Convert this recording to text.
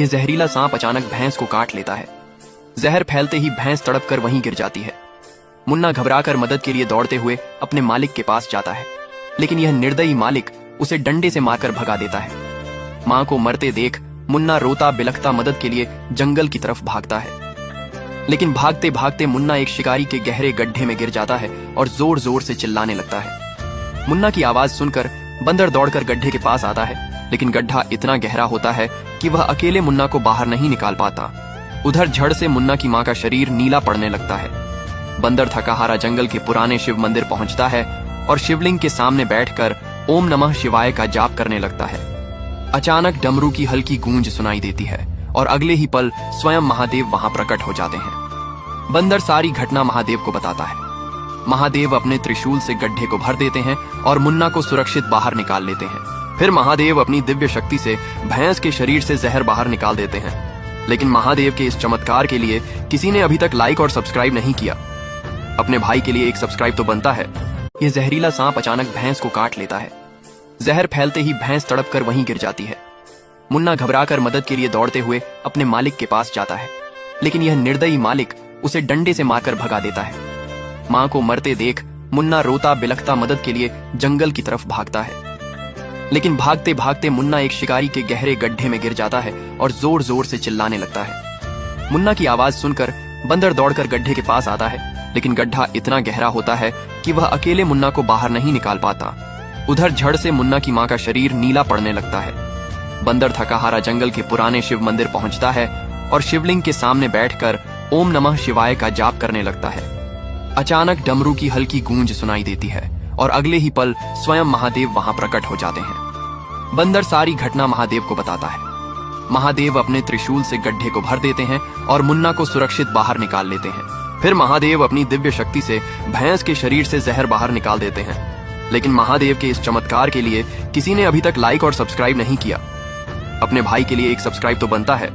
ये जहरीला सांप अचानक भैंस को काट लेता है। जहर फैलते ही भैंस तड़प कर वहीं गिर जाती है। मुन्ना घबराकर मदद के लिए दौड़ते हुए अपने मालिक के पास जाता है, लेकिन यह निर्दयी मालिक उसे डंडे से मारकर भगा देता है। मां को मरते देख मुन्ना रोता बिलखता मदद के लिए जंगल की तरफ भागता है, लेकिन भागते भागते मुन्ना एक शिकारी के गहरे गड्ढे में गिर जाता है और जोर जोर से चिल्लाने लगता है। मुन्ना की आवाज सुनकर बंदर दौड़कर गड्ढे के पास आता है, लेकिन गड्ढा इतना गहरा होता है कि वह अकेले मुन्ना को बाहर नहीं निकाल पाता। उधर झड़ से मुन्ना की मां का शरीर नीला पड़ने लगता है। बंदर थकाहारा जंगल के पुराने शिव मंदिर पहुंचता है और शिवलिंग के सामने बैठकर ओम नमः शिवाय का जाप करने लगता है। अचानक डमरू की हल्की गूंज सुनाई देती है और अगले ही पल स्वयं महादेव वहां प्रकट हो जाते हैं। बंदर सारी घटना महादेव को बताता है। महादेव अपने त्रिशूल से गड्ढे को भर देते हैं और मुन्ना को सुरक्षित बाहर निकाल लेते हैं। फिर महादेव अपनी दिव्य शक्ति से भैंस के शरीर से जहर बाहर निकाल देते हैं, लेकिन महादेव के इस चमत्कार के लिए किसी ने अभी तक लाइक और सब्सक्राइब नहीं किया। अपने भाई के लिए एक सब्सक्राइब तो बनता है। ये जहरीला सांप अचानक भैंस को काट लेता है। जहर फैलते ही भैंस तड़प कर वहीं गिर जाती है। मुन्ना घबराकर मदद के लिए दौड़ते हुए अपने मालिक के पास जाता है, लेकिन यह निर्दयी मालिक उसे डंडे से मारकर भगा देता है। मां को मरते देख मुन्ना रोता बिलखता मदद के लिए जंगल की तरफ भागता है, लेकिन भागते भागते मुन्ना एक शिकारी के गहरे गड्ढे में गिर जाता है और जोर जोर से चिल्लाने लगता है। मुन्ना की आवाज सुनकर बंदर दौड़कर गड्ढे के पास आता है, लेकिन गड्ढा इतना गहरा होता है कि वह अकेले मुन्ना को बाहर नहीं निकाल पाता। उधर झड़ से मुन्ना की मां का शरीर नीला पड़ने लगता है। बंदर थकाहारा जंगल के पुराने शिव मंदिर पहुंचता है और शिवलिंग के सामने बैठकर ओम नमः शिवाय का जाप करने लगता है। अचानक डमरू की हल्की गूंज सुनाई देती है और अगले ही पल स्वयं महादेव वहां प्रकट हो जाते हैं। बंदर सारी घटना महादेव को बताता है। महादेव अपने त्रिशूल से गड्ढे को भर देते हैं और मुन्ना को सुरक्षित बाहर निकाल लेते हैं। फिर महादेव अपनी दिव्य शक्ति से भैंस के शरीर से जहर बाहर निकाल देते हैं, लेकिन महादेव के इस चमत्कार के लिए किसी ने अभी तक लाइक और सब्सक्राइब नहीं किया। अपने भाई के लिए एक सब्सक्राइब तो बनता है।